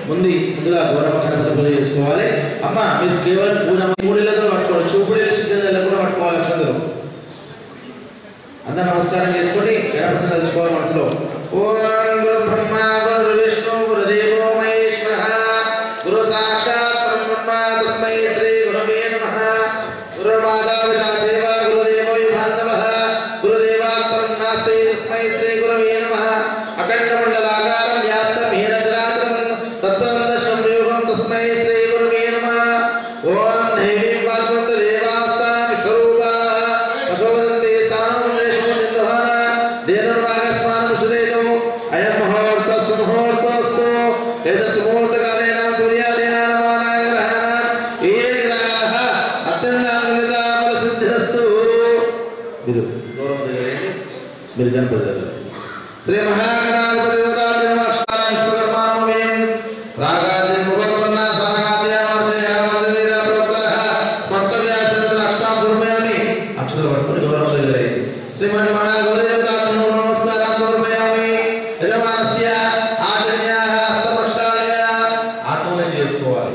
ముందుగా గౌరవ గణపతి పూజ చేసుకోవాలి. అమ్మ మీరు కేవలం పూజ పూడిలతో పట్టుకోవాలి, చూపుడు చికెన్ కూడా పట్టుకోవాలి. అక్షంతలు అందరూ నమస్కారం చేసుకోండి, గణపతిని తలుచుకోవాలి మనసులో. ఓం గురు బ్రహ్మ గురు విష్ణు గురుదేవో మహేశ్వర గురు సాక్షాత్ పరబ్రహ్మ తస్మై శ్రీ గురవే నమః. గురుర్మాతా పితా సేవ గురుదేవో బాంధవః గురుదేవాత్పరం నాస్తి తస్మై శ్రీ గురవే నమః. అఖండ మండలాకారం వ్యాప్తం హీన చరాచరం తత్వదర్శనం యోగం తస్మై శ్రీ గురవే నమః. ఓం దేవీ పార్వత దేవాస్తాం విశ్వరూపా పశోదంతే స్థానం దేశం నిద్వహన దేనర్వాగస్మానం సుదేశం అయం ముహూర్త సుముహూర్తోస్తు ఏతస్ ముహూర్తకాలేన సూర్యాదేన నమానాయ గ్రహాణాం ఏ గ్రహాః అత్యంత సిద్ధిరస్తు. మీరు గౌరవం తెలియజేయండి. మీరు గణపతి దగ్గర శ్రీ మహాగణాధిపతి అక్షతలు పట్టుకుని గౌరవం తెలియజేయండి. శ్రీమన్ మహాగౌరీదేవతాభ్యో నమస్కారం సమర్పయామి. యజమానస్య ఆచర్యాః హస్తప్రక్షాళయ ఆచమనం చేసుకోవాలి.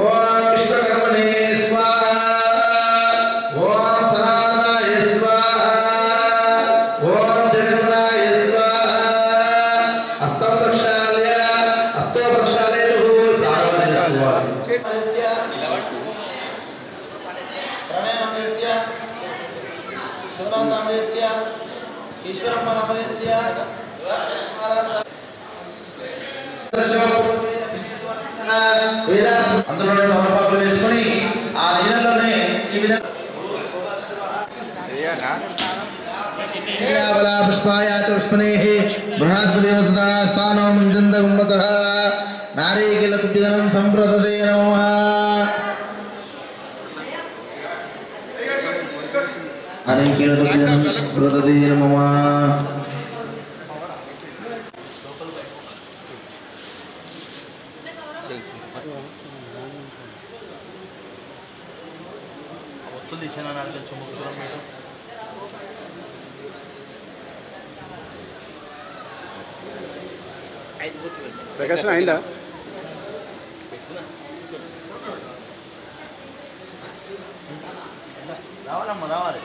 ఓం విశ్వకర్మణే స్వాహా ఓం సనాతనాయ స్వాహా ఓం జగన్నాయ స్వాహా. హస్తం ప్రక్షాళయ హస్తో ప్రక్షాళయతు ప్రాణవాన్ని చేసుకోవాలి. ప్రణయనమయస్య శివనాథనమయస్య ఈశ్వరమ్మనమయస్య అందులో నవపాకులు వేసుకొని ఆ నీళ్ళలోనే ఈ విధంగా పుష్పాయ పుష్పనేః బృహస్పతి వసతా స్థానం ముంజంత గుమ్మతః నారీకేల తుభ్యధనం సంప్రదతే నమః. నారీకేల తుభ్యధనం సంప్రదతే నమః. ప్రకాశం అయిందా? రావాలమ్మా రావాలి.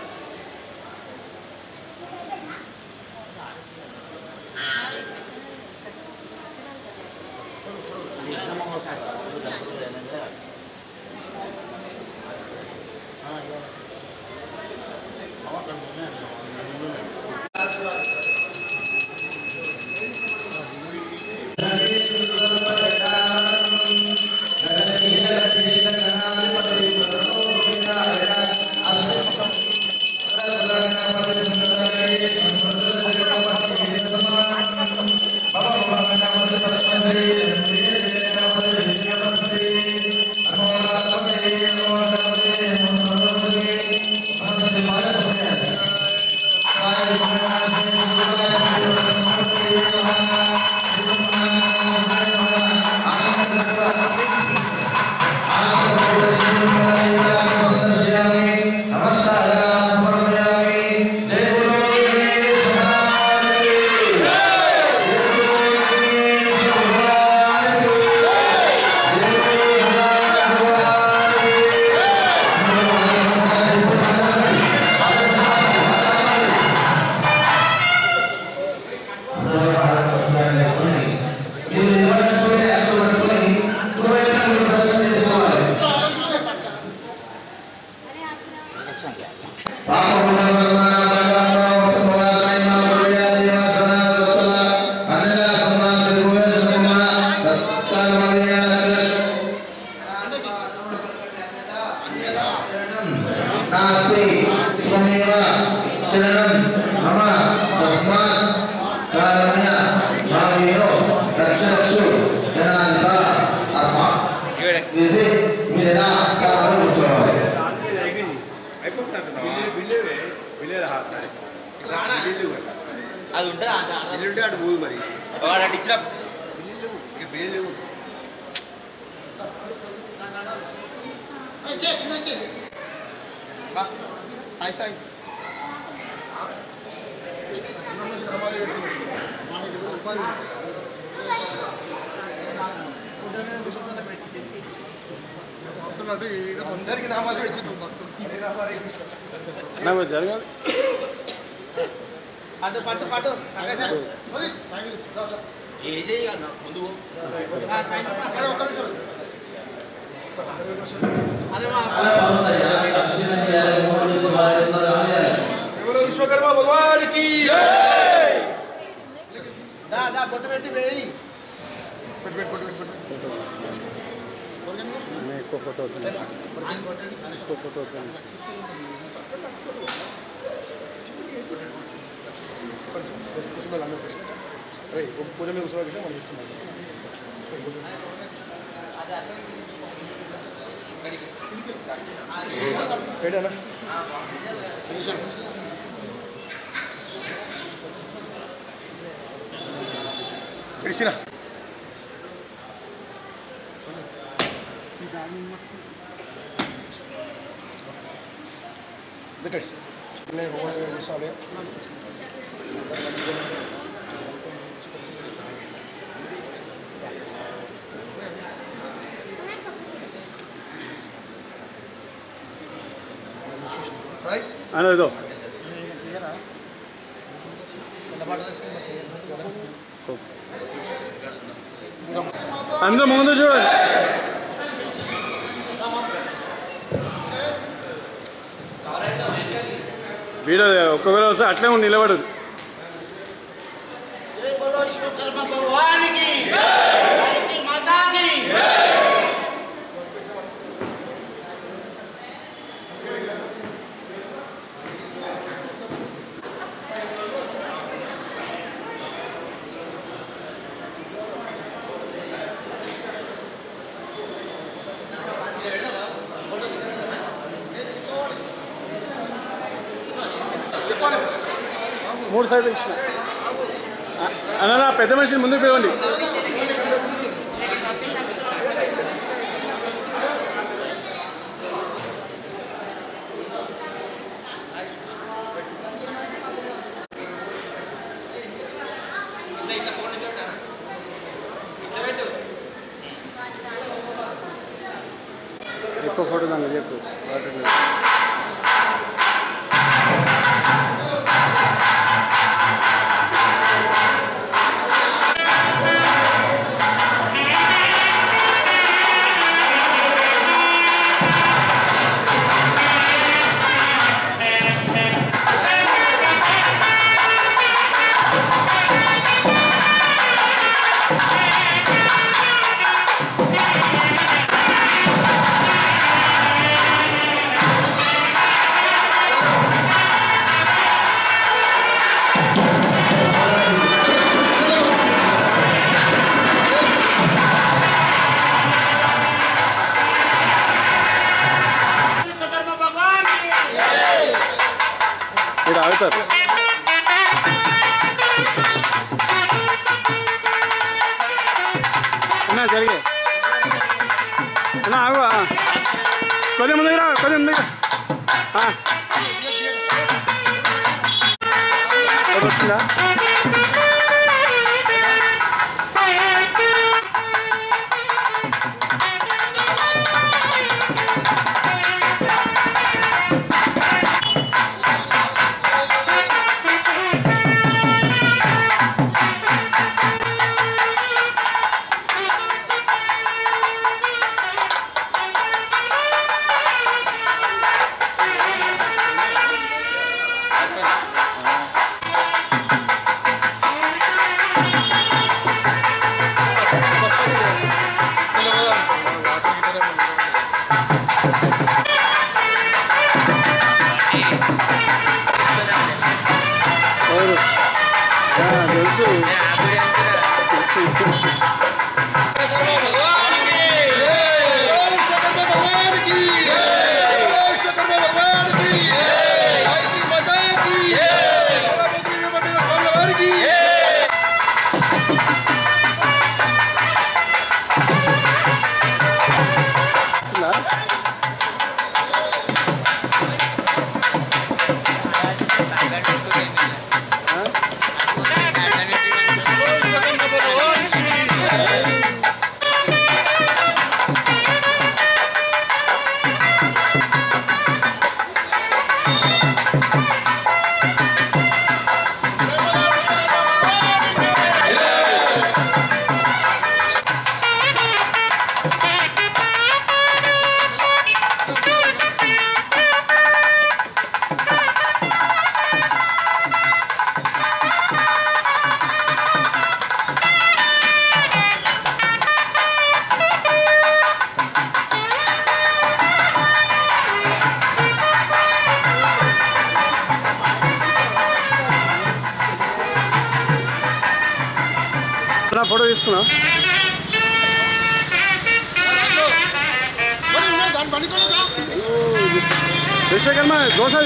అది ఉంటుంది అటు పోదు మరి వాడు ఇచ్చిన సాయి సాయి అందరికి నామాలు పెడుతుంది జరగాలి పాటు పాటు పాటు ముందు విశ్వకర్మ భగవానికి బొట్టు పెట్టి వేయి ఎక్కువ ఫోటో పూజ మీద కూర్చోవాలి కదా మనం ఇస్తున్నాం ఏడనా కృష్ణ देखिए मैं हो गए साले right ana do అందరూ ముందు చూడండి వీడియో ఒక్కొక్కరు వస్తే అట్లే నిలబడదు మూడు సైడ్లు ఇచ్చిన అన్న పెద్ద మనిషిని ముందుకు పిలవండి ఎక్కువ ఫోటో దాన్ని చెప్పు మీరు ఆగుతారు అన్నా జరిగే అన్నా ఆగు కొద్దిగా ముందుకు రా కొద్దిగా ముందుగా వచ్చిందా తెలుసు ఫోటో తీసుకున్నా విశ్వకర్మ దోశ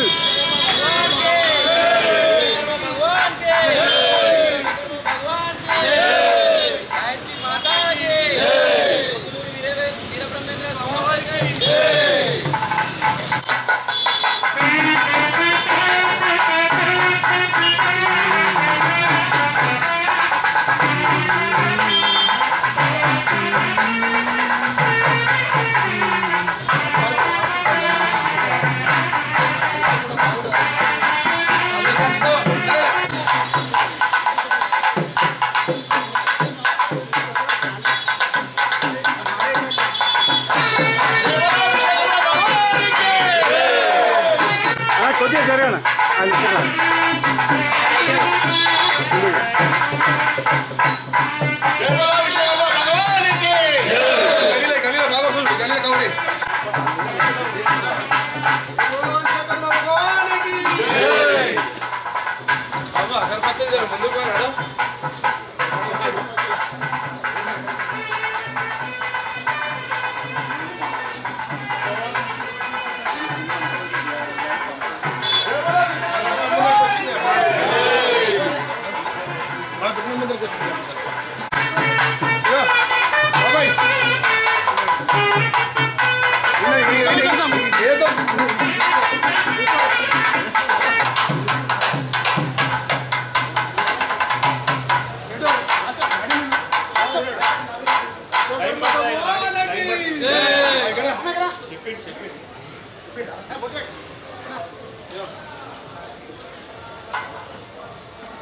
కొద్దిగా సరేనా అది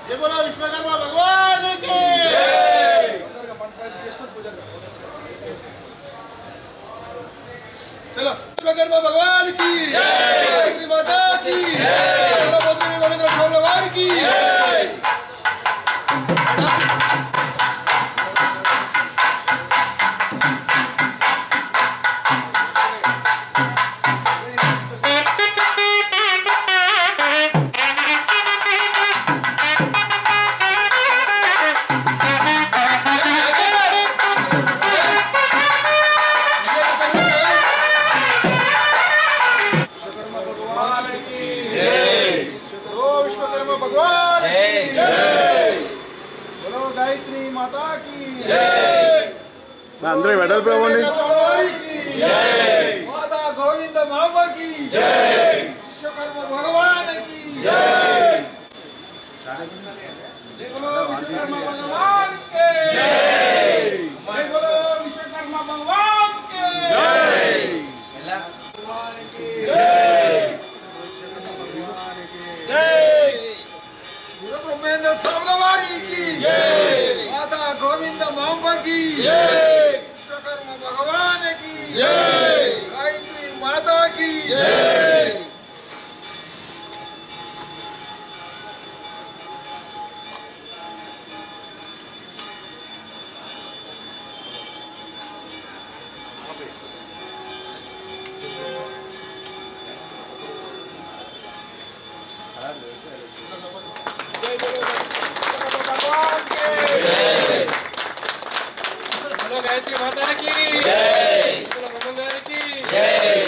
जय बोलो विश्वकर्मा भगवान की चलो विश्वकर्मा भगवान की जय माता की जय रविंद्र स्वामी भगवान की అందరూ వెడల్పు ఇవ్వండి माता गोविंद मामा की जय विश्वकर्मा भगवान की जय जय बोलो विश्वकर्मा भगवान के जय बोलो विश्वकर्मा भगवान के जय भगवान की जय भगवान की जय गुरु ब्रह्मेंद्र स्वामी की जय माता गोविंद मामा की जय विश्वकर्मा भगवान की जय गायत्री माता की जय जय बोलो गायत्री माता की जय, बोलो ब्रह्मगारी की जय।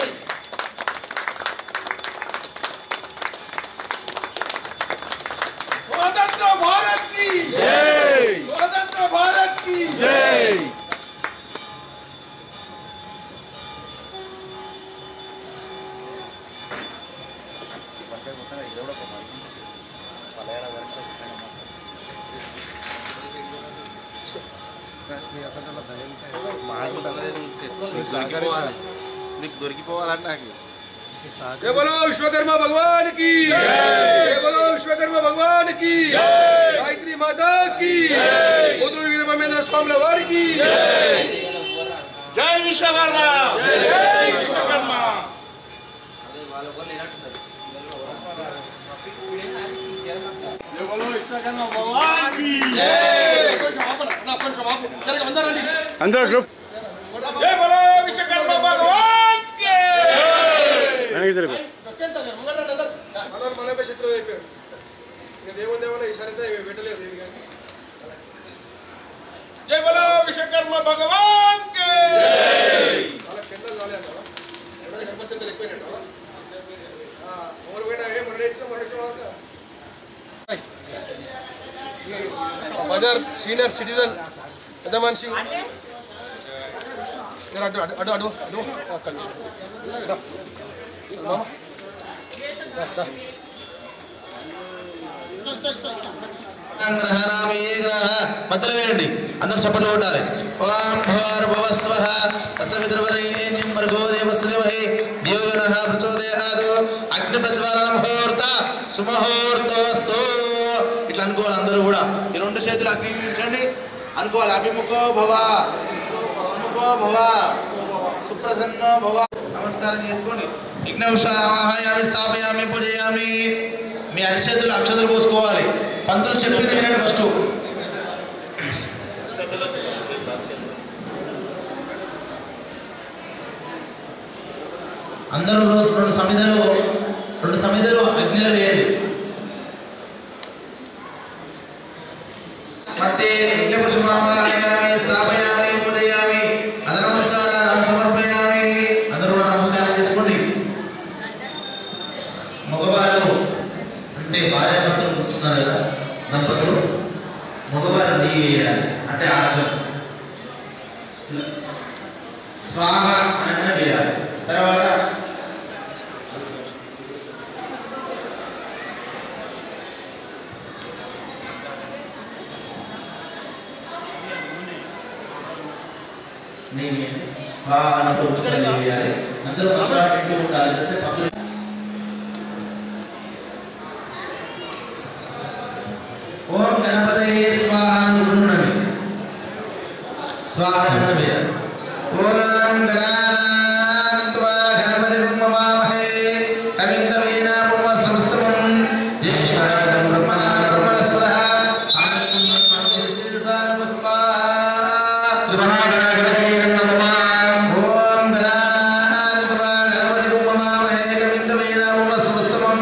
स्वतंत्र भारत की जय, स्वतंत्र भारत की जय। దొరికిపోవాలన్నా जय बोलो विश्वकर्मा भगवान की जय, बोलो विश्वकर्मा भगवान की जय, गायत्री माता की जय, उद्र वीर ब्रह्मेंद्र स्वामी वारी की जय। జై విశ్వకర్మ జై విశ్వకర్మ जय बोलो विश्वकर्मा भगवान की जय। అందరూ గ్రూప్ जय बोलो विश्वकर्मा भगवान की వెనక్కి తిరుగు. మన శత్రువు అయిపోయారు ఇక దేవుని దేవన ఈసారి అయితే పెట్టలేదు ఇది కానీ जय बोलो विश्वकर्मा भगवान के जय। వాళ్ళ చందలు రాలేదు కదా ఎవరైనా గర్భ చందలు ఎక్కువైనట్టు ఎవరు పోయినా మొన్న ఇచ్చిన బజార్ సీనియర్ సిటిజన్ పెద్ద మనిషి అటు అటు అటు అటు అటు అక్కడ గ్రహనామే గ్రహ మధ్యలో వేయండి అందరూ చప్పట్లు కొట్టాలి ఓం భూర్భువస్వః తస్సవితుర్వరేణ్యం భర్గో దేవస్య ధీమహి ధియో యో నః ప్రచోదయాత్ అగ్ని ప్రజ్వాలన ముహూర్త సుముహూర్తోస్తు ఇట్లా అనుకోవాలి అందరూ కూడా ఈ రెండు చేతులు అగ్ని ఉంచండి అనుకోవాలి అభిముఖో భవ సుముఖో భవ సుప్రసన్నో భవ నమస్కారం చేసుకోండి యజ్ఞోషాయామి స్థాపయామి పూజయామి మీ అరిచేతులు అక్షతలు పోసుకోవాలి పంతులు చెప్పింది వినండి ఫస్ట్ అందరూ రెండు సమిధలు అగ్నిలో వేయండి మధ్య యజ్ఞపుష్పాయామి స్థాపయామి పూజయామి అందరూ నమస్కారం సమర్పయామి అందరూ కూడా నమస్కారం చేసుకోండి మగవారు అంటే భార్య భర్తలు కూర్చున్నారు కదా దంపతులు మగవారు నెయ్యి వేయాలి అంటే ఆర్జం స్వాహ అనగానే వేయాలి తర్వాత నెయ్యి స్వాహ అన్నట్టు నెయ్యి వేయాలి అందరూ మంత్రాలు వింటూ ఉండాలి పక్కన ఓం గణపతయే స్వాహ అనుకుంటున్నాను స్వాహ అనగా ఓం గణానాన్త్వా గణపతిం మవామహే కవిం కవీనాముప సమస్తమం జ్యేష్ఠరాజం బ్రహ్మణాం బ్రహ్మణస్పదః ఆనస్మన్మాదిశీర్షానం స్వాహా శ్రీమహాగణాధిపతయే నమః ఓం గణానాన్త్వా గణపతిం మవామహే కవిం కవీనాముప సమస్తమం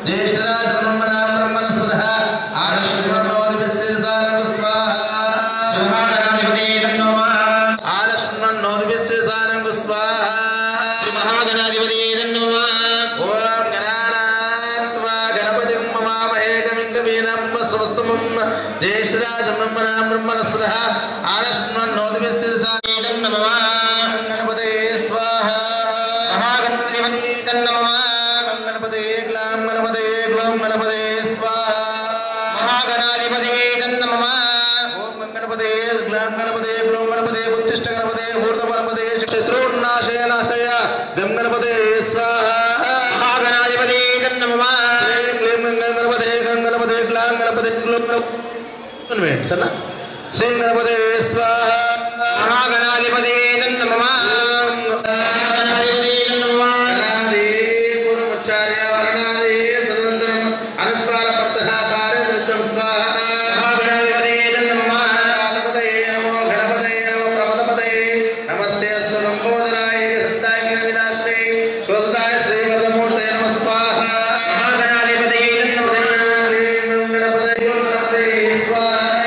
జ్యేష్ఠరాజం బ్రహ్మణాం బ్రహ్మణస్పదః జ్యేష్ఠరాజం బ్రహ్మణాం బ్రహ్మణస్పదః ఆనశ్వన్నోదిభిస్సిరసానం నమః గణపతయే స్వాహ మహాగణపతివే నమః గణపతయే గ్లాం గణపతయే గ్లాం గణపతయే స్వాహ మహాగణాధిపతయే నమః ఓం గణపతయే గ్లాం గణపతయే గ్లాం గణపతయే ఉత్తిష్ట గణపతయే ఊర్ధ్వ గణపతయే శత్రునాశయ నాశయ గం గణపతయే స్వాహ మహాగణాధిపతయే నమః శ్రీ క్లీం గణపతయే గణపతయే గ్లాం గణపతయే గ్లాం సరేనా శ్రీ గణపతే స్వాహ మహాగణాధిపతే నమః గణాధిపతే నమః గణాధి పూర్వోచ్చార్య వర్ణాధి తదనంతరం అనుస్వార పత్తః కార్యదృత్తం స్వాహ మహాగణాధిపతే నమః గణపతే నమో గణపతే నమో ప్రమదపతే నమస్తే అస్తు లంబోదరాయ సంతాయ వినాశనే శోదాయ శ్రీ వరదమూర్తే నమః స్వాహ మహాగణాధిపతే నమః శ్రీ గణపతే స్వాహ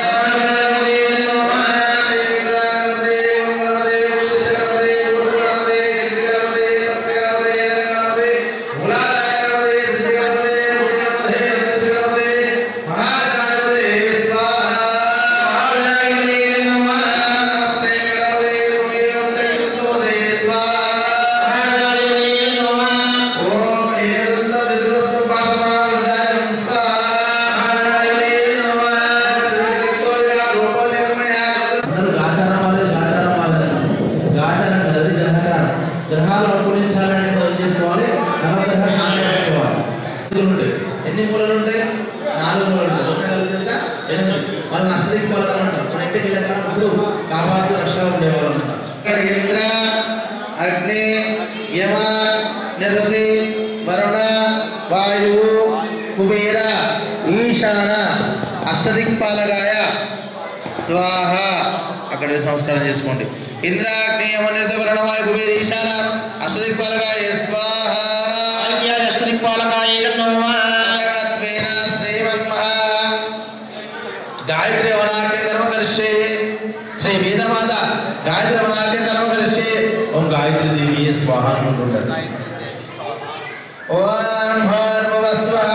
ఎన్ని మూలలు ఉంటాయి? 4 మూలలు ఉంటాయి. మొత్తం కలిపి ఎంత? 8. వాళ్ళని అష్టదిక్పాలకులు అంటారు. మన ఇంటికి వెళ్ళినప్పుడు కాపాడుతూ రక్షగా ఉండేవాళ్ళు అంటారు. ఇక్కడ ఇంద్ర, అగ్ని, యమ, నిరుతి, వరుణ, వాయువు, కుబేర, ఈశాన అష్టదిక్పాలకాయ స్వాహ. అక్కడ వేసి నమస్కారం చేసుకోండి. ఇంద్ర, అగ్ని, యమ, నిరుతి, వరుణ, వాయు, కుబేర, ఈశాన అష్టదిక్పాలకాయ స్వాహ. అష్టదిక్పాలకాయ నమః. శ్రీమన్మహ गायत्री वनाके कर्म करिष्ये. श्री वेदमाता गायत्री वनाके कर्म करिष्ये. ओम गायत्री देवी स्वाहा अनुకుంటారు. ओम भर्गवस्वः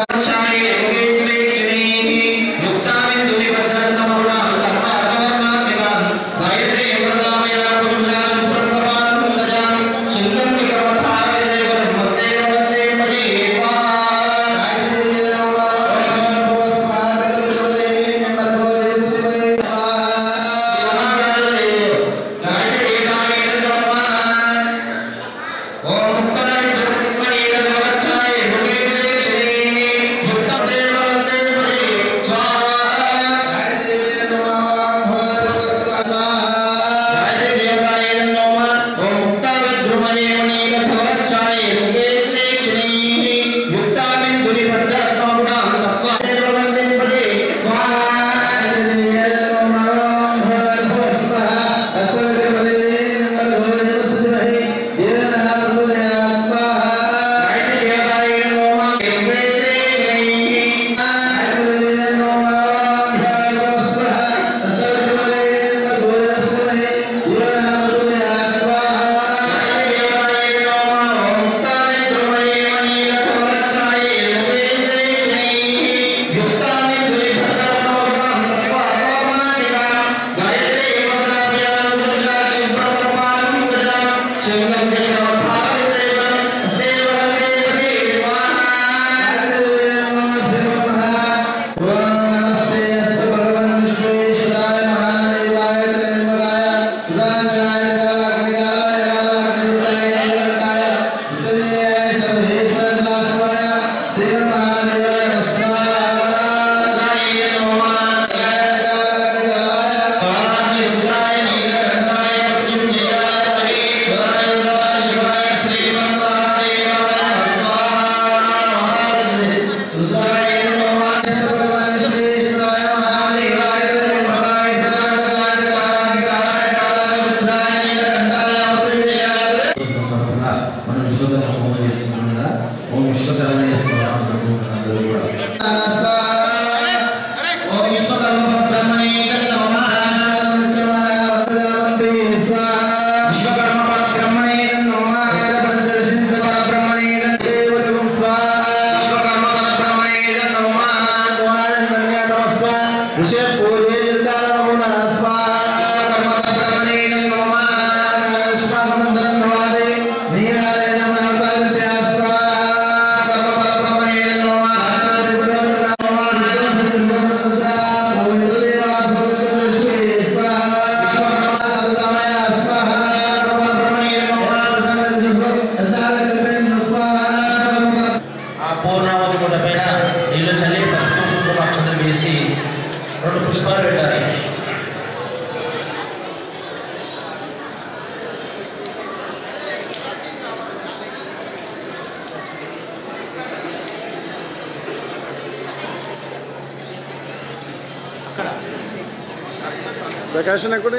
ప్రకాశన కూడా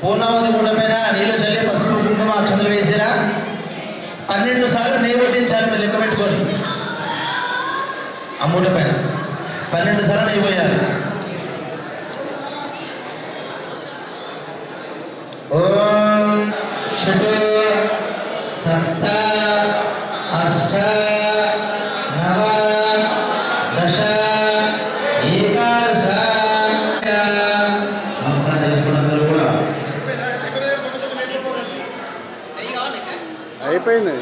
పూర్ణావతి మూట పైన నీళ్ళు చల్లి పసుపు కుంకుమ అక్షతలు వేసిరా 12 సార్లు నెయ్యి కొట్టించాలి. మీరు లెక్క పెట్టుకొని ఆ మూట పైన 12 సార్లు నెయ్యి పోయాలి. ఓం షట్ సప్త అష్ట నవ దశ ఏకాదశ. నమస్కారం చేసుకోండి అందరూ కూడా. అయిపోయింది.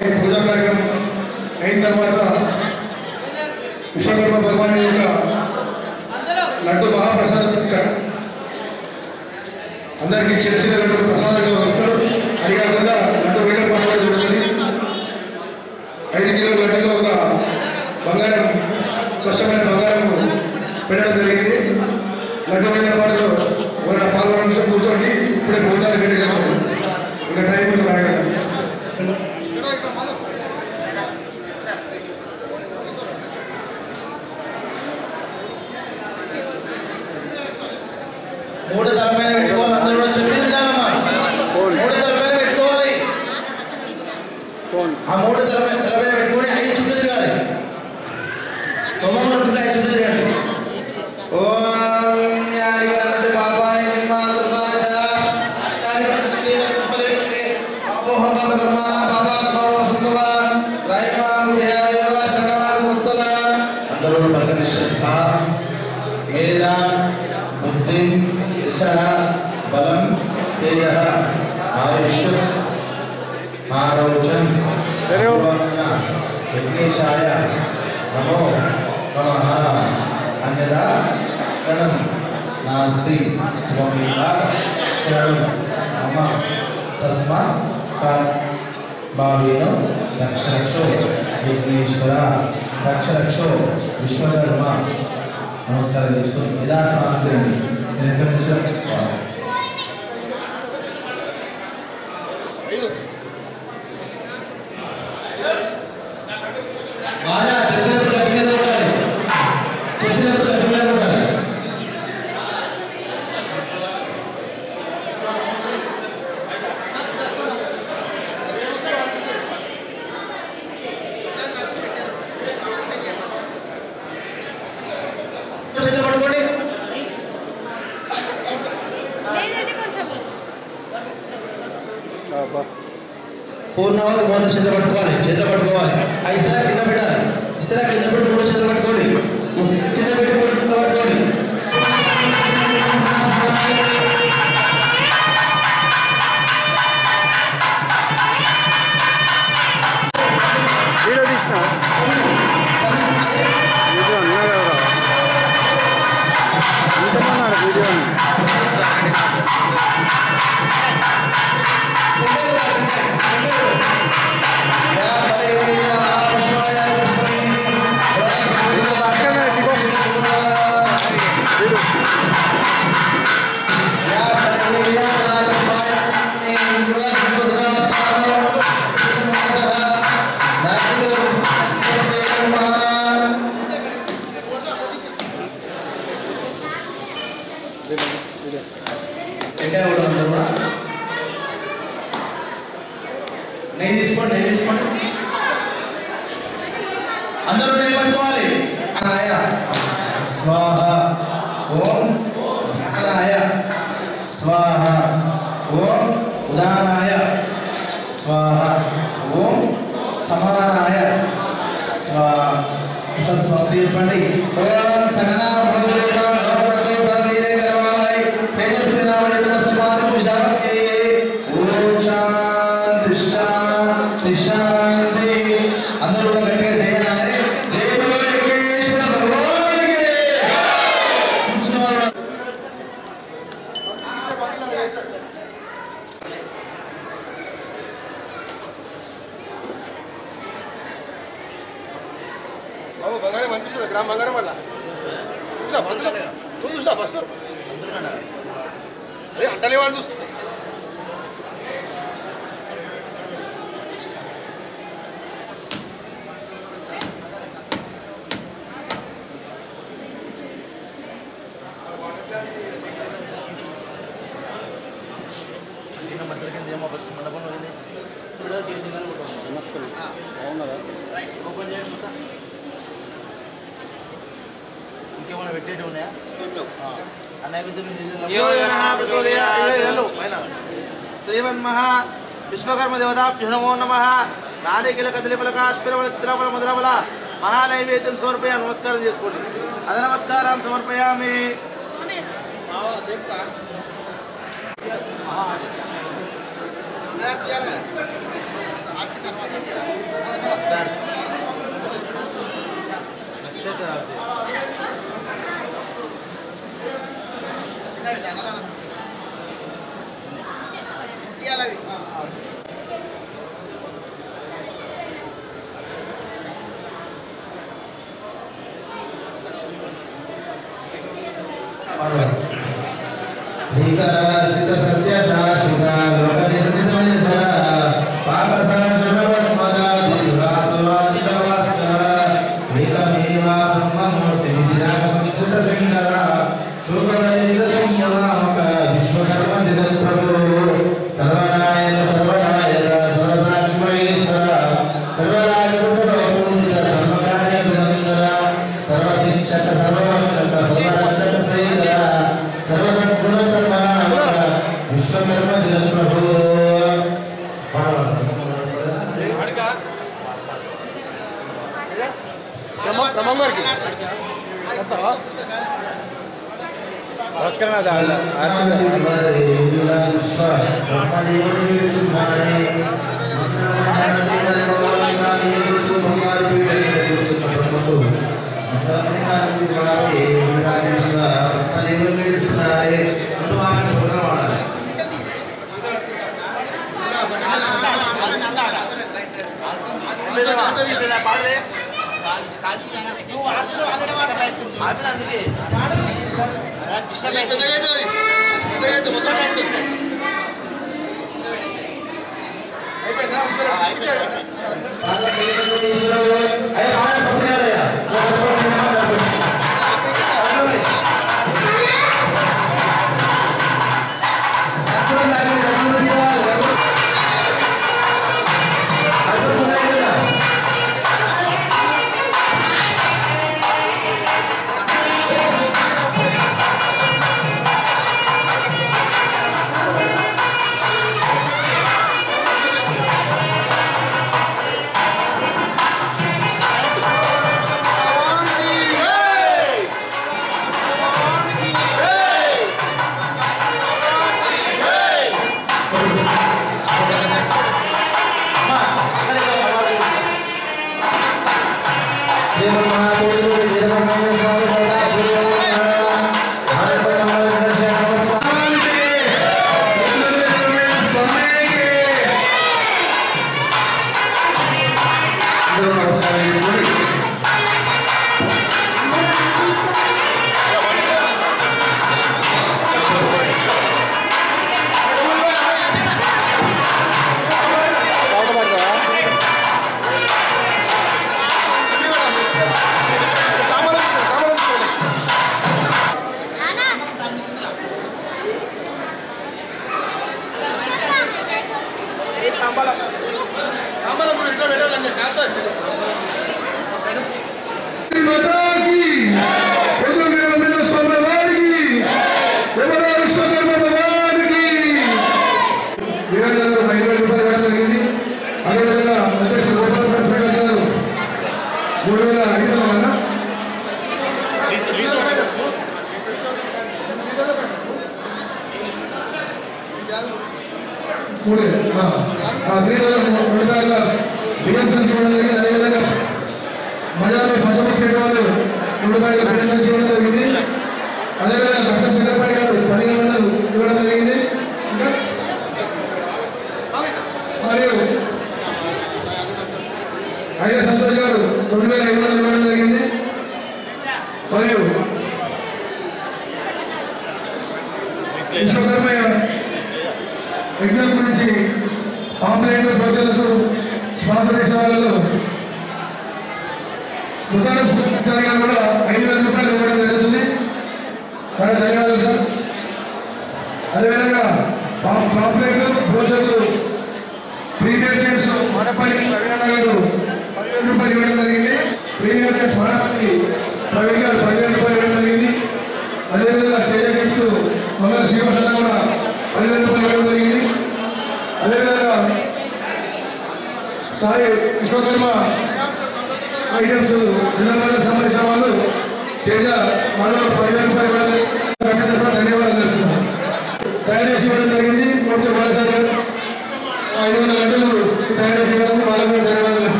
పూజా కార్యక్రమం అయిన తర్వాత విశ్వకర్మ భగవాన్ యొక్క లడ్డు మహాప్రసాదం అందరికీ చిన్న చిన్న లడ్డు ప్రసాదంగా వస్తారు. అది కాకుండా లడ్డు వేల పండుగ జరుగుతుంది. 5 కిలోల లడ్డులో ఒక బంగారం స్వచ్ఛమైన బంగారం పెట్టడం జరిగింది. లడ్డు వేల పాటలో ఒక పాల్గొన నిమిషం కూర్చోండి. ఇప్పుడే భోజనాలు పెట్టగలము. ఇంకా టైం ఉంది అడగండి. మూడు తలపైన పెట్టుకోవాలి. అందరూ కూడా చెప్పి తినాలమ్మా. మూడు తలపైన పెట్టుకోవాలి. ఆ మూడు తలపైన పెట్టుకొని 5 చుట్టూ తిరగాలి. తొమ్మిది చుట్టూ 5 చుట్టూ తిరగండి. ఓం జ్ఞానిగానతి పాపాయ నిర్మాతృతాయ పాపోహం కర్మాణ పాపాత్మావ సంభవ త్రైమాం ధ్యాయేవ శరణాగత వత్సల. అందరూ పలికిన శ్రద్ధ మేధ బుద్ధి బలం తేజ ఆయుష్ ఆరోగ్యం విఘ్నేశాయ నమో నమః. అన్యదా శరణం నాస్తి త్వమేవ శరణం మమ తస్మాత్ భావేన రక్షరక్షో విఘ్నేశ్వర రక్షరక్షో విశ్వకర్మ. నమస్కారం చేసుకుని యథాస్వామి బాగా చెప్పినప్పుడు గట్టిగా కొట్టాలి. చెప్పినప్పుడు గట్టిగా కొట్టాలి. చేతులు పట్టుకోండి. పూర్ణవాళ్ళు 3 చేతులు పట్టుకోవాలి. చేతులు పట్టుకోవాలి. ఆ ఇస్తరా కింద పెట్టాలి. ఇస్తరా కింద పెట్టి 3 చేతులు పట్టుకోండి. కింద పెట్టి 3 చేతులు పట్టుకోండి. వీడియో తీసిన వీడియో అన్నా కదా ఇంతమన్నారు వీడియో నెయ్యి తీసుకోండి. అందరూ నెయ్యి పట్టుకోవాలి. స్వాహ ఓం జ్ఞానాయ స్వాహ ఓం ఉదానాయ స్వాహ ఓం సమానాయ స్వాహ. స్వస్తి చెప్పండి. ఓం సహనా తేజస్వి నామ ఓం శాంతి శాంతి శాంతి. అందరూ కూడా గట్టిగా చేయాలి. జై బలో వెంకటేశ్వర భగవానికి. బాబు బంగారం అనిపిస్తుంది. గ్రామ బంగారం వల్ల చూసినా ఫస్ట్ అదే అంటలేవాడు చూస్తా. ఇంకేమైనా పెట్టేటి ఉన్నాయా? శ్రీమన్మహా విశ్వకర్మ దేవతాభ్యో నమో నమః. నారికేల కదలిపలక అస్పిరవల చిత్రవల మధురవల మహానైవేద్యం సమర్పయ. నమస్కారం చేసుకోండి. అద నమస్కారం సమర్పయామి.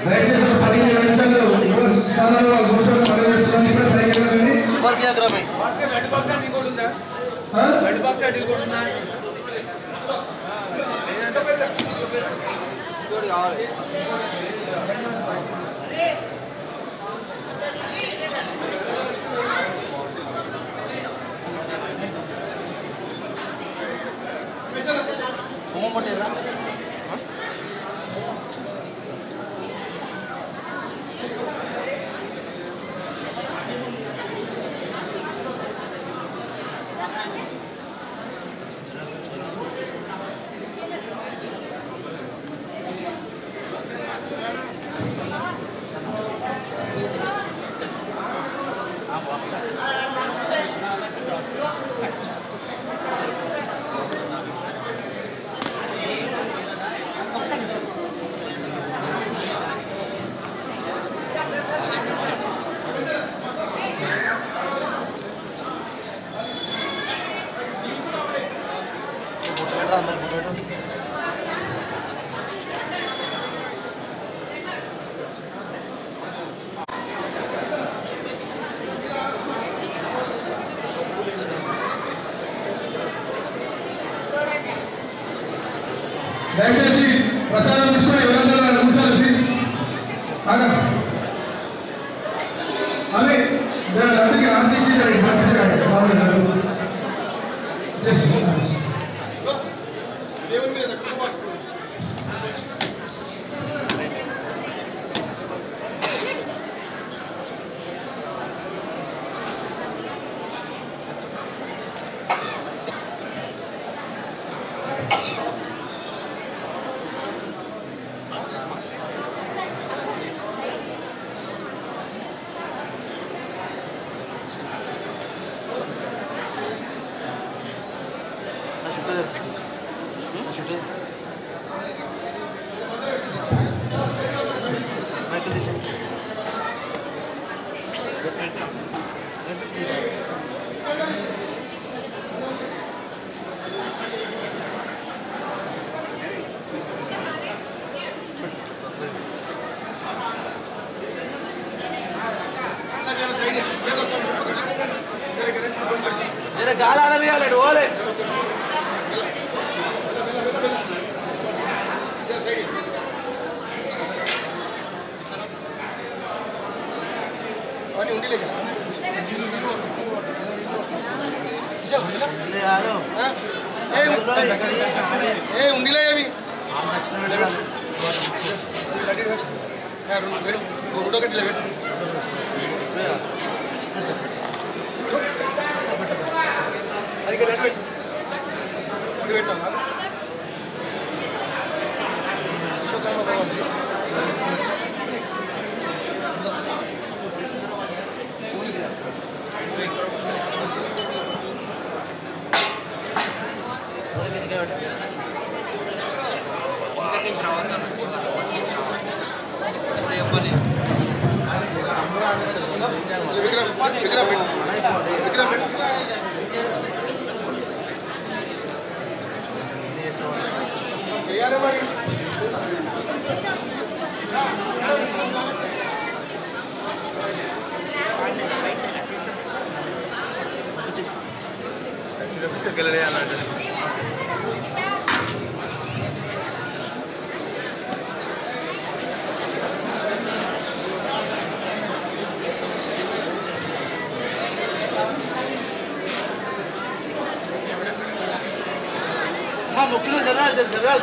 దయచేసి 15 నిమిషాలు స్థానంలో కూర్చొని పనిచేస్తున్నారు. దయచేసి ప్రసాదం తీసుకొని ఎవరందరూ కూర్చోాలి ప్లీజ్. అవి అన్నిటికీ ఆర్థించారు గాలి ఆడలేదు ఓలే ఉండిలే అవి రెండో గంటలే పెట్టు అది ఇక్కడ పెట్టు పెట్టామా విశ్వకర్మ భగవంతి చేయాలి మరి ముఖ్యంగా జనరల్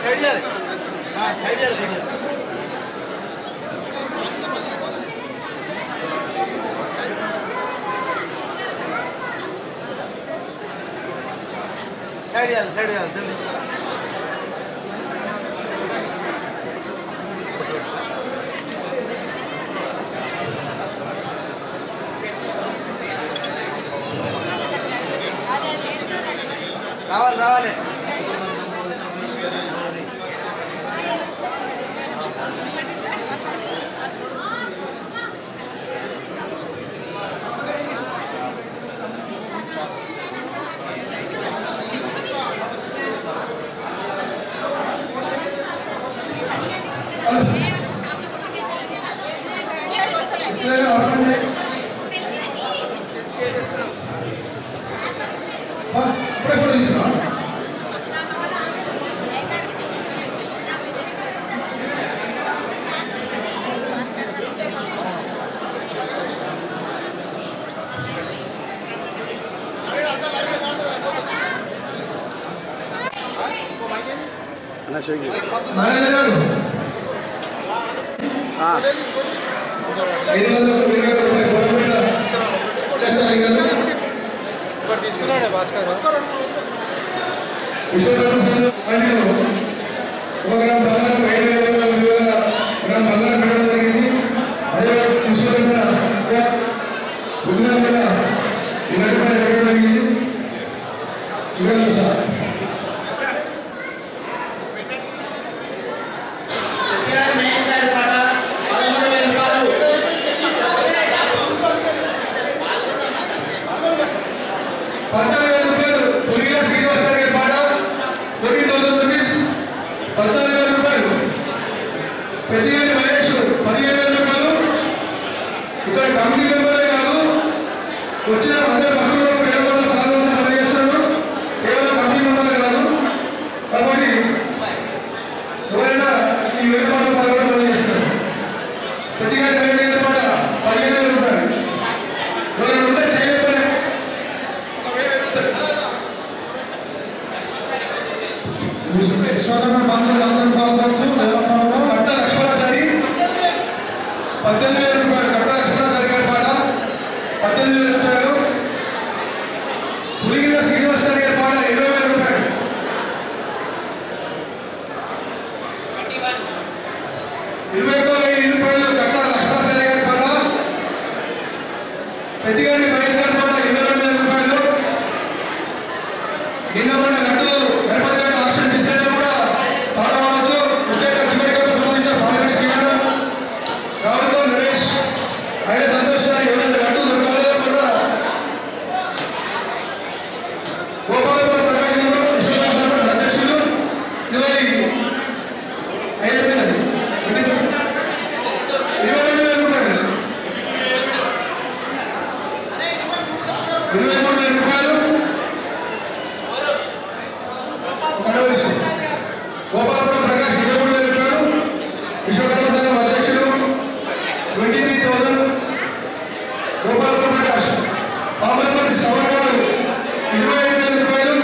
సైడ్ చేయాలి సైడ్ చేయాలి సైడ్ చేయాలి జల్దీ రావాలి నారాయణ గారు 520 రూపాయలు తీసుకున్నాడే భాస్కర్ విశ్వకర్మ 1 గ్రామ్ బంగారం 5,500 గ్రామ్ బంగారం పెట్టడం జరిగింది. అదే విశ్వకర్మ కూడా 20 రూపాయలు పెట్టడం జరిగింది. ఇవ్వండి సార్. వచ్చిన అందరి భక్తులు పేరుకోవడం పాల్గొని పనిచేస్తున్నాడు. కేవలం కంపెనీ మండలం కాదు కాబట్టి ఎవరైనా ఈ వేరుపాటు పాల్గొని పనిచేస్తున్నాడు. ప్రతి గారి వేరుపాట 15,000 రూపాయలు. ఎవరైనా ఉంటే చేయకపోయినా విశ్వకర్మ బంధువులు అందరూ పాల్గొనవచ్చు. కట్ట లక్ష్మణాచారి 18,000 రూపాయలు. కట్ట లక్ష్మణాచారి గారి పాట 18,000 రూపాయలు. పులిగిన శ్రీనివాసరావు గారి పాట 20,000 రూపాయలు. 21,000 రూపాయలు. కట్ట లక్ష్మణాచారి గారి పాట. పెద్దిగారి మహేష్ గారి పాట 22,000 రూపాయలు. నిన్న మొన్న గంటలు గణపతి గారి ఆక్షన్ డిసైడ్ కూడా పాడవచ్చు. ముఖ్యంగా చివరిగా సంబంధించిన పాల్గొని శ్రీకారం రావుతో నరేష్ ఆయన సంతోష్ గారి ఎవరైనా గంటలు దొరకాలో కూడా గోపాలపురం ప్రకాశ్ గారు విశ్వకర్మ అధ్యక్షులు 22,000 రూపాయలు. 23,000 రూపాయలు. గోపాలపురం ప్రకాష్ 23,000 రూపాయలు. విశ్వకర్మ సంఘం అధ్యక్షులు 23,000. గోపాలపురం ప్రకాష్. పాపలపల్లి శ్రవణ్ గారు 25,000 రూపాయలు.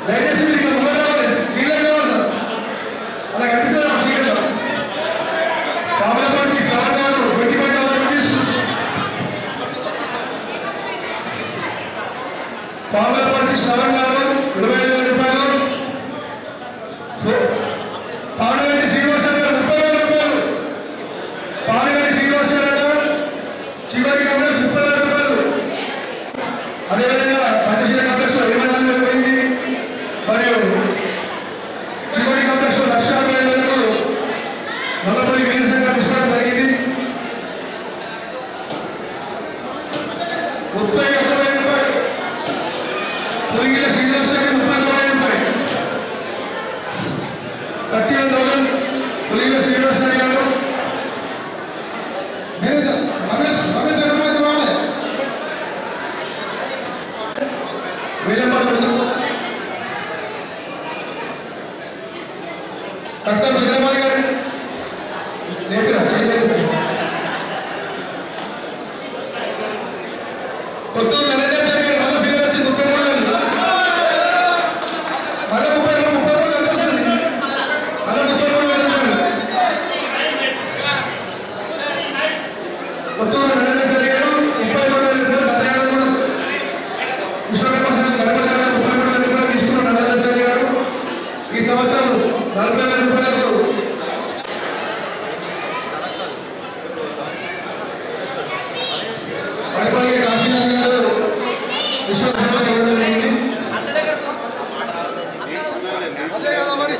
దయచేసి మీరు ఇక్కడ ముందు రావాలి. శ్రీలంక కావాలి సార్. అలా కనిపిస్తున్నారు శ్రీలంక. పాపలపల్లి శ్రవణ్ గారు 25,000 రూపీస్. పాపలపల్లి శ్రవణ్ గారు 25,000 రూపాయలు. పాడగంటి శ్రీనివాసరావు గారు 30,000 రూపాయలు. పాడగంటి శ్రీనివాసరావు గారు చివరి కాంగ్రెస్ 30,000 రూపాయలు. అదేవిధంగా పంచశీల కాంగ్రెస్ 24,000 పోయింది. మరియు చివరి కాంగ్రెస్ 1,40,000 నల్లపల్లి వీరసంగా తీసుకోవడం జరిగింది. 31,000 రూపాయలు. పులిగిల శ్రీనివాసరావు 31,000 రూపాయలు. 31,000 పులిగిల శ్రీనివాసరావు గారు. కట్టం చంద్రబాబు గారు లేపురా చేయలేదు. కొత్తూరు నరేంద్ర గారు మళ్ళీ పేరు వచ్చింది 33,000. మళ్ళీ 33,000 వస్తుంది. మళ్ళీ 33,000 రూపాయలు. కొత్తూరు నరేంద్ర గారు 33,000 రూపాయలు. గత ఏడాది కూడా విశ్వకర్మ సంఘం గణపతి గారు 33,000 రూపాయలు తీసుకున్న నరేంద్ర గారు ఈ సంవత్సరం 40,000 రూపాయలకు వడపల్లి కాశీనాథ్ గారు విశ్వకర్మకి ఇవ్వడం జరిగింది. అదే కదా మరి.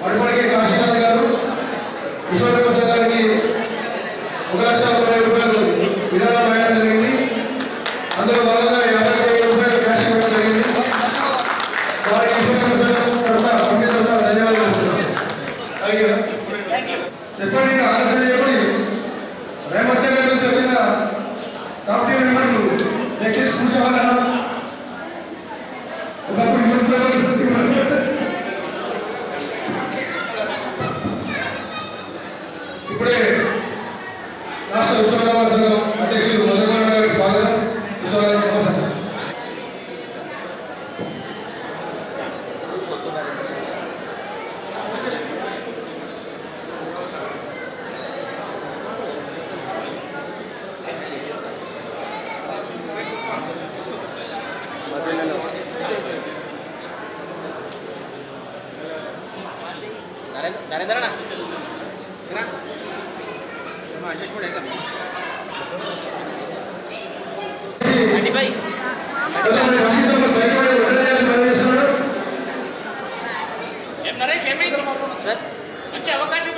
వడపల్లి కాశీనాథ్ గారు విశ్వకర్మ సంఘానికి 1,40,000 రూపాయలు విరాళం వేయడం జరిగింది. అందులో భాగంగా 50,000 రూపాయలు క్యాష్ ఇవ్వడం జరిగింది. వారికి విశ్వకర్మ సంఘం తరఫున ధన్యవాదాలు చెప్తున్నాను. చెప్పండి. ఇంకా ఆలోచన చెప్పండి. రేవంత్ గారి నుంచి వచ్చిన కమిటీ మెంబర్లు దయచేసి కూర్చోవాలన్నా. ఒకప్పుడు 20 రూపాయలు మంచి అవకాశం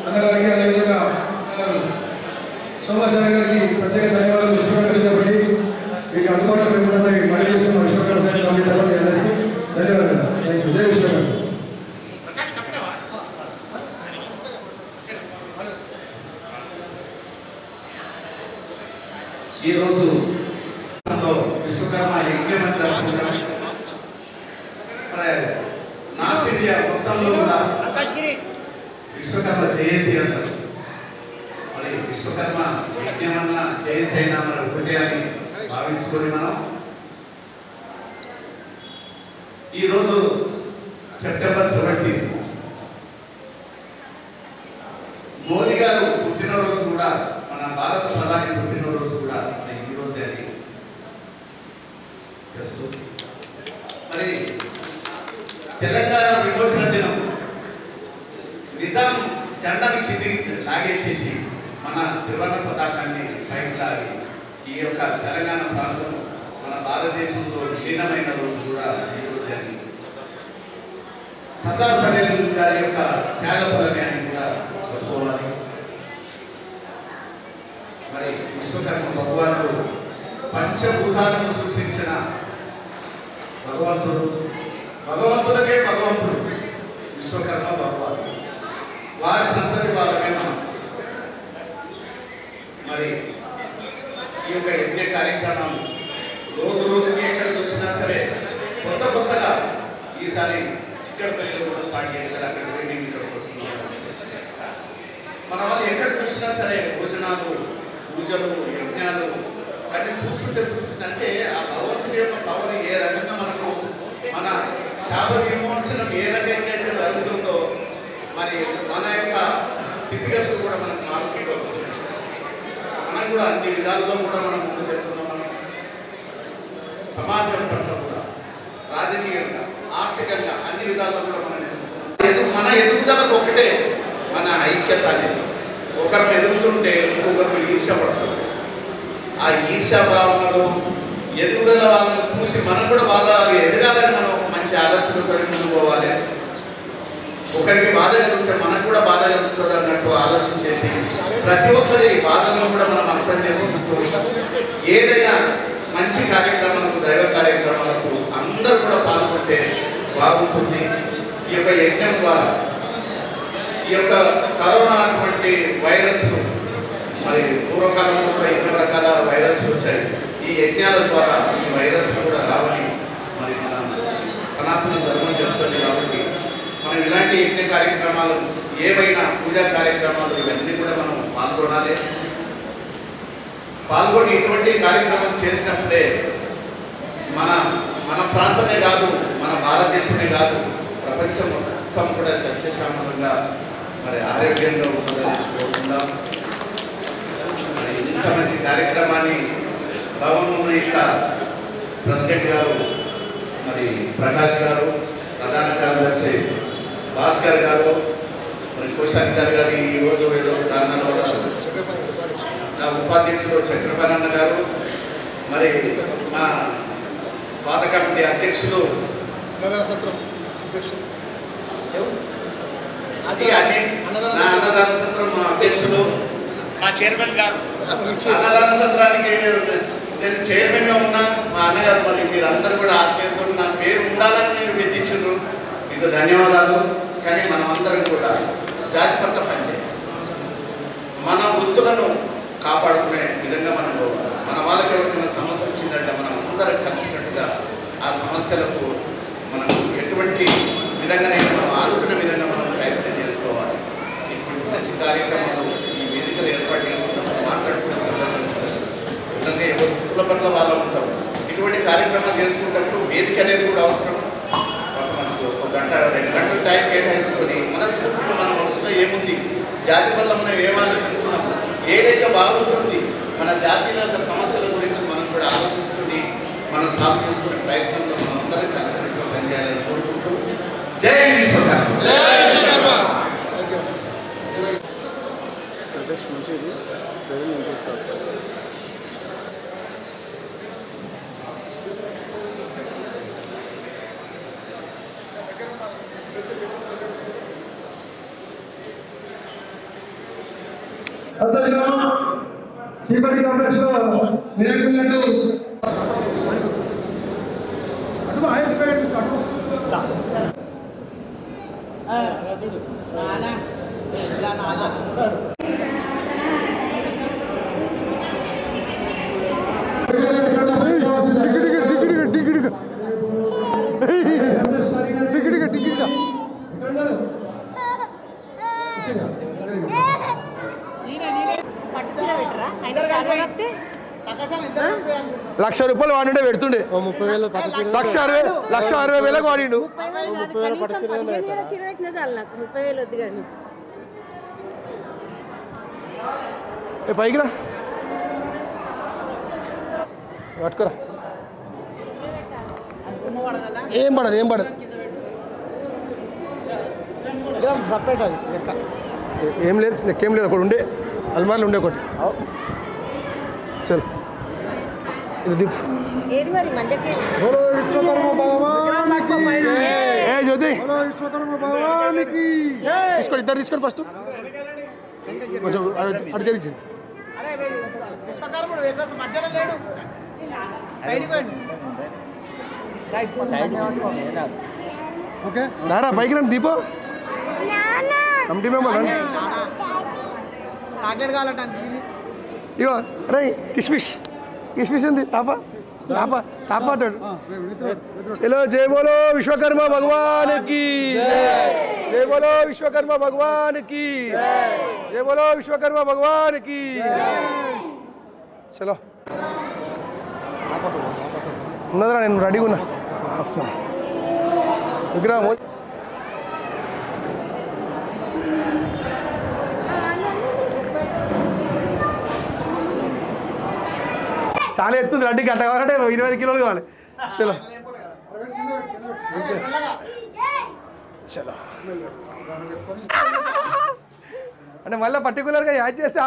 అన్నగారికి అదేవిధంగా సోమాచార్య గారికి ప్రత్యేక ధన్యవాదాలు విశ్వకర్మ కాబట్టి మీకు అందుబాటులో పెట్టమని మరి చేస్తున్న విశ్వకర్మ అందరికీ ధన్యవాదాలు. Thank you. జై విశ్వకర్మ. ఈరోజు విశ్వకర్మ యజ్ఞం జరుగుతుంది. నార్త్ ఇండియా మొత్తంలో కూడా విశ్వకర్మ జయంతి అంటారు. మరి విశ్వకర్మ యజ్ఞం అన్న జయంతి అయినా మరి ఒకటే అని భావించుకొని మనం ఈరోజు సెప్టెంబర్ 17 మోదీ గారు పుట్టినరోజు కూడా మన భారత ప్రధాని పుట్టినరోజు కూడా మరి ఈ రోజే అని తెలుసు. మరి తెలంగాణ విమోచన దినం నిజాం జెండాని కిందికి లాగేసేసి మన త్రివర్ణ పతాకాన్ని పైకి లాగి ఈ యొక్క తెలంగాణ ప్రాంతం మన భారతదేశంలో విలీనమైన రోజు కూడా ఈ రోజు అని సర్దార్ పటేల్ గారి యొక్క త్యాగఫలమే అని కూడా చెప్పుకోవాలి. మరి విశ్వకర్మ భగవానుడు పంచభూతాలను సృష్టించిన భగవంతుడు, భగవంతుడికే భగవంతుడు విశ్వకర్మ భగవానుడు. వారి సంతతి వాళ్ళమే మనం. మరి ఈ యొక్క యజ్ఞ కార్యక్రమం రోజు రోజుకి ఎక్కడ చూసినా సరే కొత్త కొత్తగా ఈసారి చిక్కడపల్లిలో కూడా స్టార్ట్ చేశారు. అక్కడ మేము ఇక్కడికి వస్తున్నాం. మన వాళ్ళు ఎక్కడ చూసినా సరే భోజనాలు, పూజలు, యజ్ఞాలు అన్నీ చూస్తుంటే అంటే ఆ భగవంతుడి యొక్క పవర్ ఏ రకంగా మనకు మన శాప విమోచనం ఏ రకంగా అయితే జరుగుతుందో మరి మన యొక్క స్థితిగతులు కూడా మనకు మారుకుంటూ వస్తుంది. మనం కూడా అన్ని విధాల్లో కూడా మనం ముందు చెప్తున్నాం. మనం సమాజం పట్ల కూడా రాజకీయంగా, ఆర్థికంగా అన్ని విధాల్లో కూడా మనం ఎదుగుతున్నాం. మన ఎదుగుదలకు ఒకటే మన ఐక్యత అనేది. ఒకరు ఎదుగుతుంటే ఇంకొకరు ఈర్ష్యపడతారు. ఆ ఈర్ష్యాభావనలు ఎదుగుదల వాళ్ళని చూసి మనం కూడా వాళ్ళ ఎదగాలని మనం ఒక మంచి ఆలోచనతో ముందుకు పోవాలి. ఒకరికి బాధ కలుగుతుంటే మనకు కూడా బాధ కలుగుతుంది అన్నట్టు ఆలోచన చేసి ప్రతి ఒక్కరి బాధలను కూడా మనం అర్థం చేసుకుంటూ ఏదైనా మంచి కార్యక్రమాలకు, దైవ కార్యక్రమాలకు అందరూ కూడా పాల్గొంటే బాగుంటుంది. ఈ యొక్క యజ్ఞం ద్వారా ఈ యొక్క కరోనా అటువంటి వైరస్లు మరి పూర్వకాలంలో కూడా ఎన్నో రకాల వైరస్లు వచ్చాయి. ఈ యజ్ఞాల ద్వారా ఈ వైరస్లు కూడా రావని మరి మన సనాతన ధర్మం చెబుతుంది. కాబట్టి మనం ఇలాంటి యజ్ఞ కార్యక్రమాలు, ఏవైనా పూజా కార్యక్రమాలు ఇవన్నీ కూడా మనం పాల్గొని ఇటువంటి కార్యక్రమం చేసినప్పుడే మన ప్రాంతమే కాదు, మన భారతదేశమే కాదు, ప్రపంచం మొత్తం కూడా సస్యశ్యామలంగా మరి ఆరోగ్యంగా ఉంటుందని కోరుకుందాం. మరి ఇంత మంచి కార్యక్రమాన్ని భవనం యొక్క ప్రెసిడెంట్ గారు మరి ప్రకాష్ గారు, ప్రధాన కార్యదర్శి భాస్కర్ గారు, మరి కోశాధికారి గారు ఈరోజు ఏదో కారణాల వల్ల ఉపాధ్యక్షుడు చక్రపాణన్న గారు, మరి మా పాత కమిటీ అధ్యక్షులు అన్నదాన సత్రం అధ్యక్షులు మా చైర్మన్ గారు, అన్నదాన సత్రానికి నేను చైర్మన్గా ఉన్నా. మా అన్నగారు మరి మీరు అందరూ కూడా ఆత్మీయతో నా పేరు ఉండాలని మీరు విధించారు, మీకు ధన్యవాదాలు. కానీ మనం అందరం కూడా జాతి పట్ల పనిచేయాలి, మన వృత్తులను కాపాడుకునే విధంగా మనం పోవాలి. మన వాళ్ళకి ఎవరికైనా సమస్య వచ్చిందంటే మనం అందరం కలిసినట్టుగా ఆ సమస్యలకు మనం ఎటువంటి విధంగానైనా మనం ఆదుకునే విధంగా మనం ప్రయత్నం చేసుకోవాలి. ఇటువంటి మంచి కార్యక్రమాలు ఈ వేదికలు ఏర్పాటు చేసుకున్నప్పుడు మాట్లాడుకునే సందర్భం నిజంగా ఎవరి వృత్తుల పట్ల వాళ్ళు ఉంటాం. ఇటువంటి కార్యక్రమాలు చేసుకున్నప్పుడు వేదిక అనేది కూడా అవసరం. ఒక మంచి 1 గంట 2 గంటల టైం కేటాయించుకొని మనస్ఫూర్తిగా మన మనసులో ఏముంది, జాతి వల్ల మనం ఏం ఆలోచిస్తున్నాం, ఏదైతే బాగుంటుంది, మన జాతీయుల యొక్క సమస్యల గురించి మనం కూడా ఆలోచించుకుని మనం సాల్వ్ చేసుకునే ప్రయత్నంలో మనం అందరం కలిసినట్టుగా పనిచేయాలని కోరుకుంటూ జై విశ్వకర్మ. చీపటి కాంప్లెక్స్ లో వినాయకున్నట్టు ₹1,00,000 వాడిండే పెడుతుండే 1,60,000 వాడిండు. పైకి రా పట్టుకురా. ఏం పడదు ఏం లేదు, లెక్కేం లేదు. ఒకటి ఉండే అల్మార్లు ఉండే ఒకటి. చలో ఇది దీప్. జ్యోతి తీసుకోండి, ఇద్దరు తీసుకోండి. ఫస్ట్ కొంచెం అటు జరిగింది. ఓకే నారా బైక్ రండి. దీపో కమిటీ మెంబర్ రండి. ఇగో రై కిష్మిష్ ఉంది. తాపా అంటాడు. చలో జై బోలో విశ్వకర్మ భగవాన్ కి, జై బోలో విశ్వకర్మ భగవాన్ కి, జై బోలో విశ్వకర్మ భగవాన్ కి. చలో ఉన్నదిరా, నేను రెడీగా ఉన్నా. విగ్రహం చాలా ఎత్తుంది. రెడ్డికి గంట కావాలంటే 20 కిలోలు కావాలి. చలో చలో అంటే మళ్ళీ పర్టికులర్గా యాడ్ చేస్తే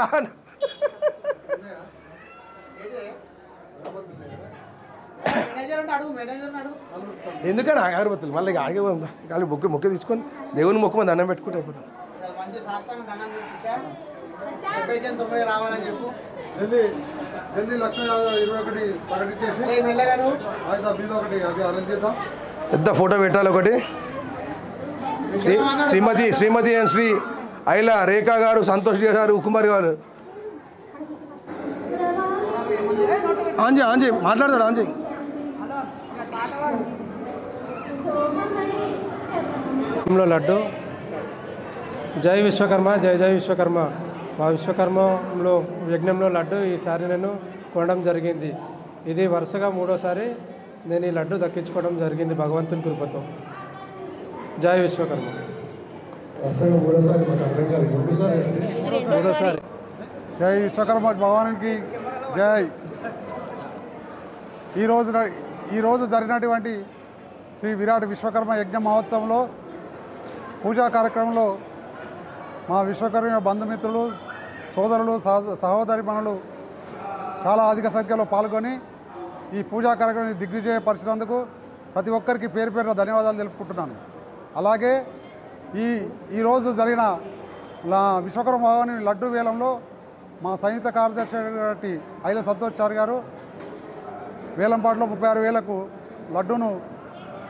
ఎందుకని అగరబత్తులు మళ్ళీ ఆగే ఉందా? గాలి మొక్క తీసుకొని దేవుని మొక్క మీద దండం పెట్టుకుంటే అయిపోతాం. పెద్ద ఫోటో పెట్టాలి ఒకటి. శ్రీమతి అండ్ శ్రీ ఐలా రేఖా గారు, సంతోష్ గారు, కుమార్ గారు. ఆంజీ మాట్లాడతాడు. ఆంజీ లడ్డు జై విశ్వకర్మ, జై విశ్వకర్మ. మా విశ్వకర్మలో యజ్ఞంలో లడ్డు ఈసారి నేను కొనడం జరిగింది. ఇది వరుసగా 3వసారి నేను ఈ లడ్డు దక్కించుకోవడం జరిగింది భగవంతుని కృపతో. జై విశ్వకర్మ. జై విశ్వకర్మ భగవానికి జై. ఈరోజు జరిగినటువంటి శ్రీ విరాట్ విశ్వకర్మ యజ్ఞ మహోత్సవంలో పూజా కార్యక్రమంలో మా విశ్వకర్మ బంధుమిత్రులు సోదరులు సహోదరిమణులు చాలా అధిక సంఖ్యలో పాల్గొని ఈ పూజా కార్యక్రమాన్ని దిగ్విజయపరిచినందుకు ప్రతి ఒక్కరికి పేరు పేరున ధన్యవాదాలు తెలుపుకుంటున్నాను. అలాగే ఈరోజు జరిగిన విశ్వకర్మ భవాని లడ్డు వేలంలో మా సంయుక్త కార్యదర్శి ఐల సంతోష్ చారి గారు వేలంపాట్లో 36,000కు లడ్డూను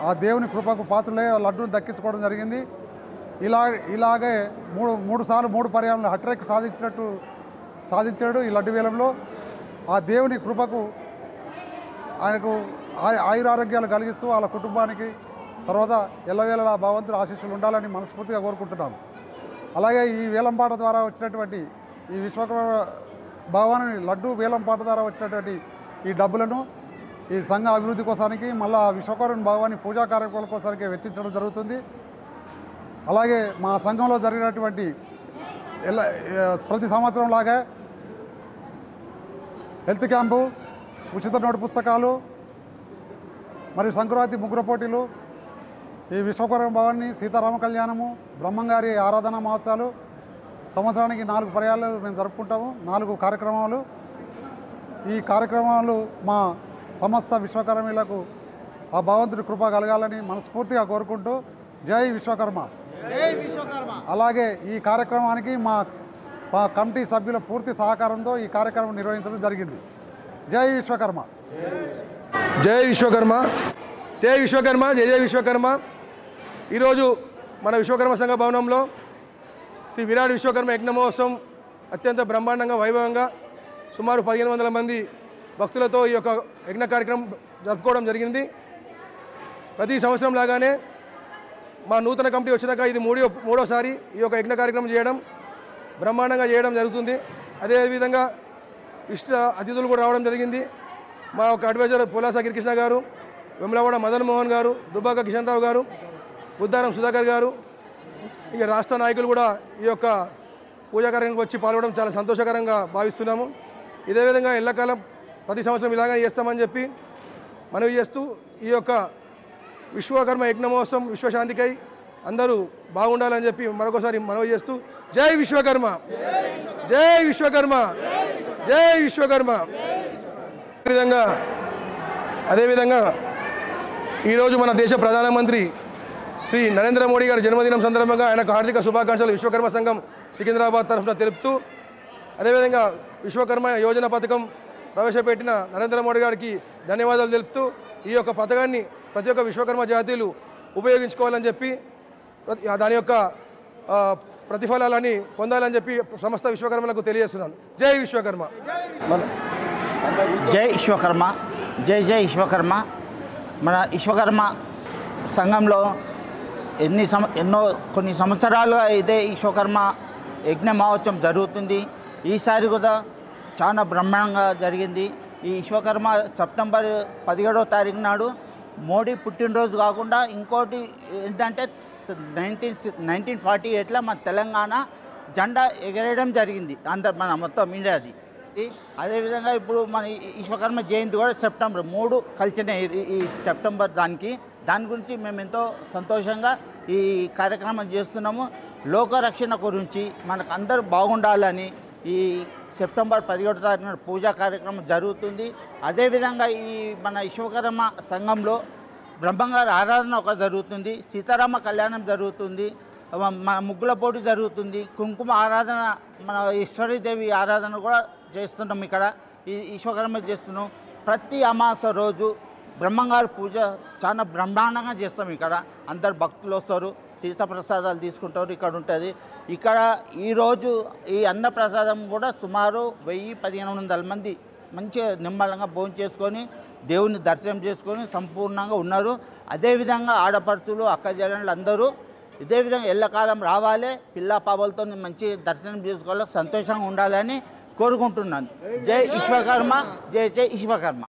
ఆ దేవుని కృపకు పాత్రలే లడ్డూను దక్కించుకోవడం జరిగింది. ఇలాగే మూడు సార్లు 3 పర్యాలను హట్రేక్ సాధించాడు ఈ లడ్డు వేలంలో. ఆ దేవుని కృపకు ఆయనకు ఆయురారోగ్యాలు కలిగిస్తూ వాళ్ళ కుటుంబానికి సర్వదా ఎల్లవేళలా భగవంతుడి ఆశీస్సులు ఉండాలని మనస్ఫూర్తిగా కోరుకుంటున్నాను. అలాగే ఈ వేలంపాట ద్వారా వచ్చినటువంటి ఈ విశ్వకర్మ భవాని లడ్డు వేలంపాట ద్వారా వచ్చినటువంటి ఈ డబ్బులను ఈ సంఘ అభివృద్ధి కోసానికి మళ్ళా విశ్వకర్మ భవాని పూజా కార్యక్రమాల కోసానికి వెచ్చించడం జరుగుతుంది. అలాగే మా సంఘంలో జరిగినటువంటి ప్రతి సంవత్సరం లాగా హెల్త్ క్యాంపు, ఉచిత నోటు పుస్తకాలు మరియు సంక్రాంతి ముగ్గురు పోటీలు, ఈ విశ్వకర్మ భవాని సీతారామ కళ్యాణము, బ్రహ్మంగారి ఆరాధన మహోత్సవాలు సంవత్సరానికి 4 పర్యాలు మేము జరుపుకుంటాము. 4 కార్యక్రమాలు. ఈ కార్యక్రమాలు మా సమస్త విశ్వకర్మీలకు ఆ భగవంతుడి కృప కలగాలని మనస్ఫూర్తిగా కోరుకుంటూ జై విశ్వకర్మ. అలాగే ఈ కార్యక్రమానికి మా కమిటీ సభ్యుల పూర్తి సహకారంతో ఈ కార్యక్రమం నిర్వహించడం జరిగింది. జై విశ్వకర్మ. జై విశ్వకర్మ. జై విశ్వకర్మ. జై జై విశ్వకర్మ. ఈరోజు మన విశ్వకర్మ సంఘ భవనంలో శ్రీ విరాట్ విశ్వకర్మ యజ్ఞ మహోత్సవం అత్యంత బ్రహ్మాండంగా వైభవంగా సుమారు 1500 మంది భక్తులతో ఈ యొక్క యజ్ఞ కార్యక్రమం జరుపుకోవడం జరిగింది. ప్రతి సంవత్సరం లాగానే మా నూతన కమిటీ వచ్చినాక ఇది మూడోసారి ఈ యొక్క యజ్ఞ కార్యక్రమం చేయడం బ్రహ్మాండంగా చేయడం జరుగుతుంది. అదేవిధంగా ఇష్ట అతిథులు కూడా రావడం జరిగింది. మా యొక్క అడ్వైజర్ పులాస గిరికృష్ణ గారు, వెమ్లవాడ మదన్ మోహన్ గారు, దుబ్బాక కిషన్ రావు గారు, బుద్ధారం సుధాకర్ గారు, ఇక రాష్ట్ర నాయకులు కూడా ఈ యొక్క పూజా కార్యక్రమానికి వచ్చి పాల్గొనడం చాలా సంతోషకరంగా భావిస్తున్నాము. ఇదే విధంగా ఎల్లకాలం ప్రతి సంవత్సరం ఇలాగే చేస్తామని చెప్పి మనవి చేస్తూ ఈ యొక్క విశ్వకర్మ యజ్ఞ మహోత్సవం విశ్వశాంతికై అందరూ బాగుండాలని చెప్పి మరొకసారి మనవి చేస్తూ జై విశ్వకర్మ. జై విశ్వకర్మ. జై విశ్వకర్మ. అదేవిధంగా ఈరోజు మన దేశ ప్రధానమంత్రి శ్రీ నరేంద్ర మోడీ గారి జన్మదినం సందర్భంగా ఆయనకు హార్దిక శుభాకాంక్షలు విశ్వకర్మ సంఘం సికింద్రాబాద్ తరఫున తెలుపుతూ, అదేవిధంగా విశ్వకర్మ యోజన పథకం ప్రవేశపెట్టిన నరేంద్ర మోడీ గారికి ధన్యవాదాలు తెలుపుతూ ఈ యొక్క పథకాన్ని ప్రతి ఒక్క విశ్వకర్మ జాతీయులు ఉపయోగించుకోవాలని చెప్పి దాని యొక్క ప్రతిఫలాలని పొందాలని చెప్పి సమస్త విశ్వకర్మలకు తెలియజేస్తున్నాను. జై విశ్వకర్మ. జై విశ్వకర్మ. జై జై విశ్వకర్మ. మన విశ్వకర్మ సంఘంలో కొన్ని సంవత్సరాలుగా ఇదే విశ్వకర్మ యజ్ఞ మహోత్సవం జరుగుతుంది. ఈసారి కూడా చాలా బ్రహ్మాండంగా జరిగింది. ఈ విశ్వకర్మ సెప్టెంబర్ 17వ తారీఖు నాడు మోడీ పుట్టినరోజు కాకుండా ఇంకోటి ఏంటంటే 1948లో మన తెలంగాణ జెండా ఎగరేయడం జరిగింది మన మొత్తం ఇండియాది. అదేవిధంగా ఇప్పుడు మన విశ్వకర్మ జయంతి కూడా సెప్టెంబర్ 3 కలిసిన ఈ సెప్టెంబర్ దాని గురించి మేము ఎంతో సంతోషంగా ఈ కార్యక్రమం చేస్తున్నాము. లోకరక్షణ గురించి మనకు అందరూ బాగుండాలని ఈ సెప్టెంబర్ 17వ తారీఖున పూజా కార్యక్రమం జరుగుతుంది. అదేవిధంగా ఈ మన విశ్వకర్మ సంఘంలో బ్రహ్మంగారి ఆరాధన ఒక జరుగుతుంది, సీతారామ కళ్యాణం జరుగుతుంది, మన ముగ్గుల పోటీ జరుగుతుంది, కుంకుమ ఆరాధన, మన ఈశ్వరీదేవి ఆరాధన కూడా చేస్తున్నాం. ఇక్కడ ఈ విశ్వకర్మ చేస్తున్నాం. ప్రతి అమావాస్య రోజు బ్రహ్మంగారి పూజ చాలా బ్రహ్మాండంగా చేస్తాం. ఇక్కడ అందరు భక్తులు వస్తారు, తీర్థప్రసాదాలు తీసుకుంటారు. ఇక్కడ ఉంటుంది. ఇక్కడ ఈరోజు ఈ అన్న ప్రసాదం కూడా సుమారు 1000-1500 మంది మంచిగా నిమ్మలంగా భోజనం చేసుకొని దేవుని దర్శనం చేసుకొని సంపూర్ణంగా ఉన్నారు. అదేవిధంగా ఆడపడుచులు అక్కజనులు అందరూ ఇదే విధంగా ఎల్లకాలం రావాలి, పిల్ల పాపలతో మంచి దర్శనం చేసుకోవాలి, సంతోషంగా ఉండాలని కోరుకుంటున్నాను. జై విశ్వకర్మ. జై జై విశ్వకర్మ.